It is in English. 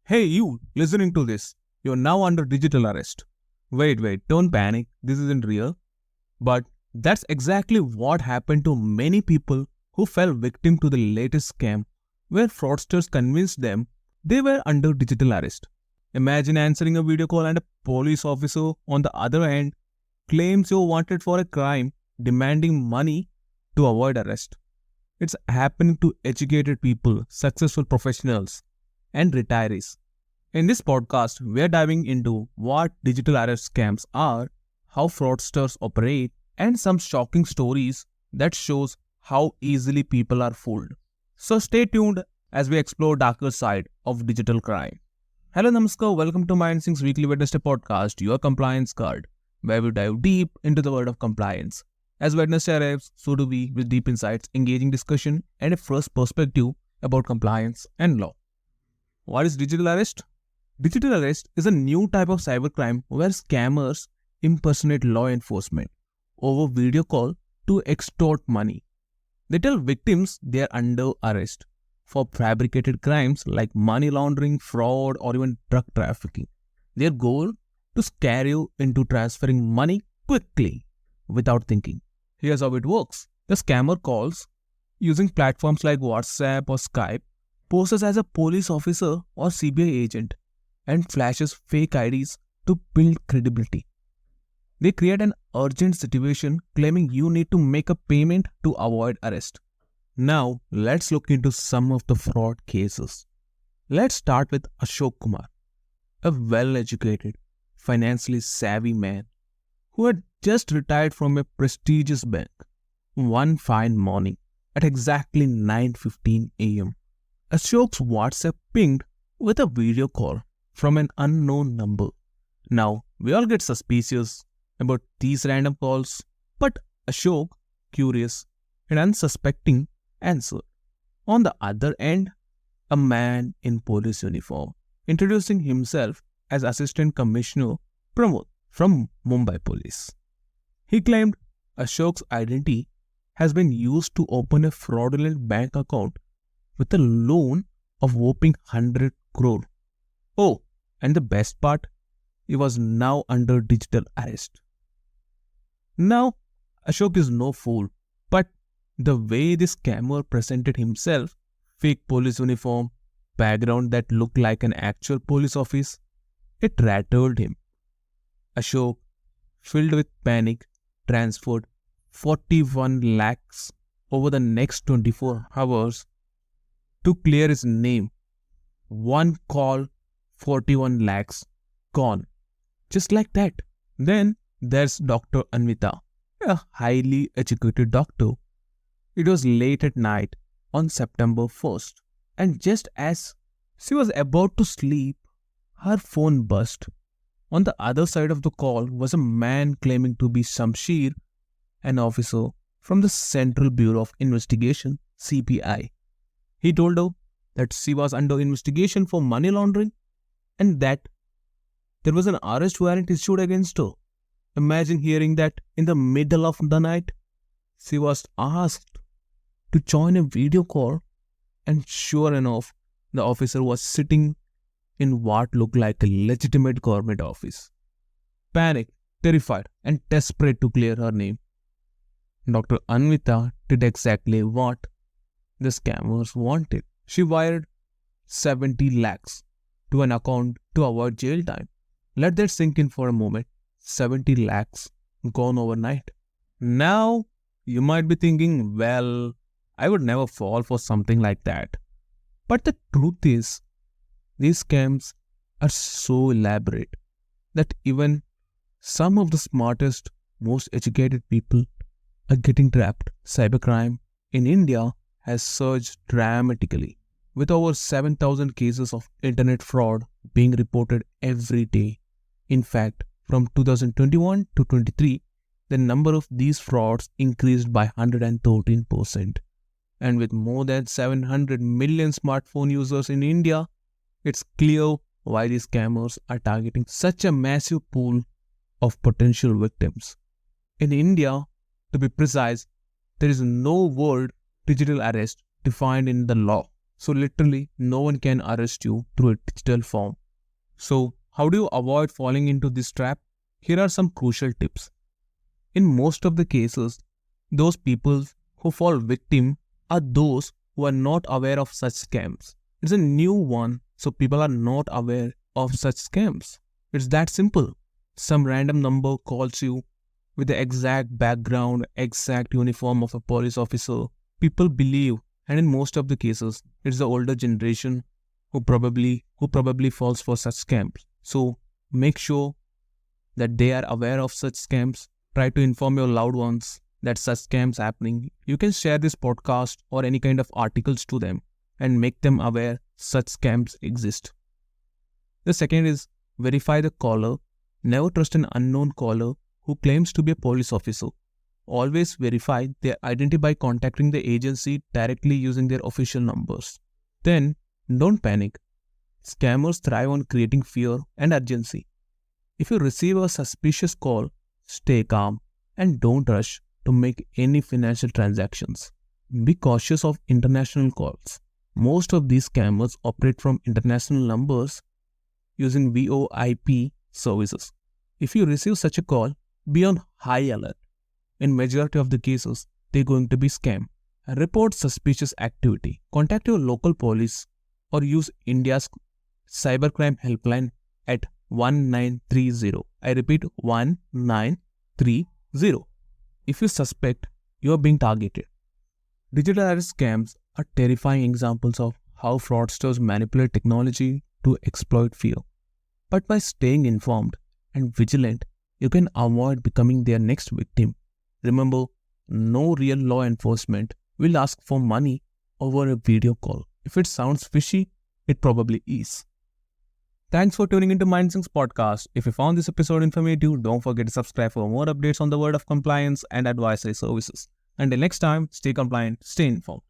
Hey, you listening to this, you're now under digital arrest. Wait, don't panic, this isn't real. But that's exactly what happened to many people who fell victim to the latest scam, where fraudsters convinced them they were under digital arrest. Imagine answering a video call and a police officer on the other end claims you're wanted for a crime, demanding money to avoid arrest. It's happening to educated people, successful professionals, and retirees. In this podcast, we're diving into what digital arrest scams are, how fraudsters operate, and some shocking stories that shows how easily people are fooled. So stay tuned as we explore darker side of digital crime. Hello Namaskar, welcome to Mindsyncs Weekly Wednesday podcast, your compliance guard, where we dive deep into the world of compliance. As Wednesday arrives, so do we with deep insights, engaging discussion, and a fresh perspective about compliance and law. What is digital arrest? Digital arrest is a new type of cybercrime where scammers impersonate law enforcement over video call to extort money. They tell victims they are under arrest for fabricated crimes like money laundering, fraud, or even drug trafficking. Their goal to scare you into transferring money quickly without thinking. Here's how it works. The scammer calls using platforms like WhatsApp or Skype, poses as a police officer or CBI agent, and flashes fake IDs to build credibility. They create an urgent situation claiming you need to make a payment to avoid arrest. Now, let's look into some of the fraud cases. Let's start with Ashok Kumar, a well-educated, financially savvy man who had just retired from a prestigious bank. One fine morning, at exactly 9:15 a.m., Ashok's WhatsApp pinged with a video call from an unknown number. Now, we all get suspicious about these random calls, but Ashok, curious and unsuspecting, answered. On the other end, a man in police uniform, introducing himself as Assistant Commissioner Pramod from Mumbai Police. He claimed Ashok's identity has been used to open a fraudulent bank account with a loan of whopping 100 crore. Oh, and the best part, he was now under digital arrest. Now, Ashok is no fool, but the way this scammer presented himself, fake police uniform, background that looked like an actual police office, it rattled him. Ashok, filled with panic, transferred 41 lakhs over the next 24 hours to clear his name. One call, 41 lakhs, gone. Just like that. Then there's Dr. Anvita, a highly educated doctor. It was late at night on September 1st, and just as she was about to sleep, her phone buzzed. On the other side of the call was a man claiming to be Shamsher, an officer from the Central Bureau of Investigation, CBI. He told her that she was under investigation for money laundering and that there was an arrest warrant issued against her. Imagine hearing that in the middle of the night. She was asked to join a video call, and sure enough, the officer was sitting in what looked like a legitimate government office. Panicked, terrified, and desperate to clear her name, Dr. Anvita did exactly what the scammers wanted. She wired 70 lakhs to an account to avoid jail time. Let that sink in for a moment. 70 lakhs gone overnight. Now, you might be thinking, well, I would never fall for something like that. But the truth is, these scams are so elaborate that even some of the smartest, most educated people are getting trapped. Cybercrime in India has surged dramatically, with over 7,000 cases of internet fraud being reported every day. In fact, from 2021 to 23, the number of these frauds increased by 113%. And with more than 700 million smartphone users in India, it's clear why these scammers are targeting such a massive pool of potential victims. In India, to be precise, there is no word digital arrest defined in the law. So literally, no one can arrest you through a digital form. So how do you avoid falling into this trap? Here are some crucial tips. In most of the cases, those people who fall victim are those who are not aware of such scams. It's a new one, so people are not aware of such scams. It's that simple. Some random number calls you with the exact background, exact uniform of a police officer. People believe, and in most of the cases, it's the older generation who probably falls for such scams. So make sure that they are aware of such scams. Try to inform your loved ones that such scams happening. You can share this podcast or any kind of articles to them and make them aware such scams exist. The second is verify the caller. Never trust an unknown caller who claims to be a police officer. Always verify their identity by contacting the agency directly using their official numbers. Then, don't panic. Scammers thrive on creating fear and urgency. If you receive a suspicious call, stay calm and don't rush to make any financial transactions. Be cautious of international calls. Most of these scammers operate from international numbers using VoIP services. If you receive such a call, be on high alert. In majority of the cases, they're going to be scam. Report suspicious activity. Contact your local police or use India's cybercrime helpline at 1930. I repeat, 1930. If you suspect you are being targeted. Digital arrest scams are terrifying examples of how fraudsters manipulate technology to exploit fear. But by staying informed and vigilant, you can avoid becoming their next victim. Remember, no real law enforcement will ask for money over a video call. If it sounds fishy, it probably is. Thanks for tuning into MindSync's podcast. If you found this episode informative, don't forget to subscribe for more updates on the world of compliance and advisory services. Until next time, stay compliant, stay informed.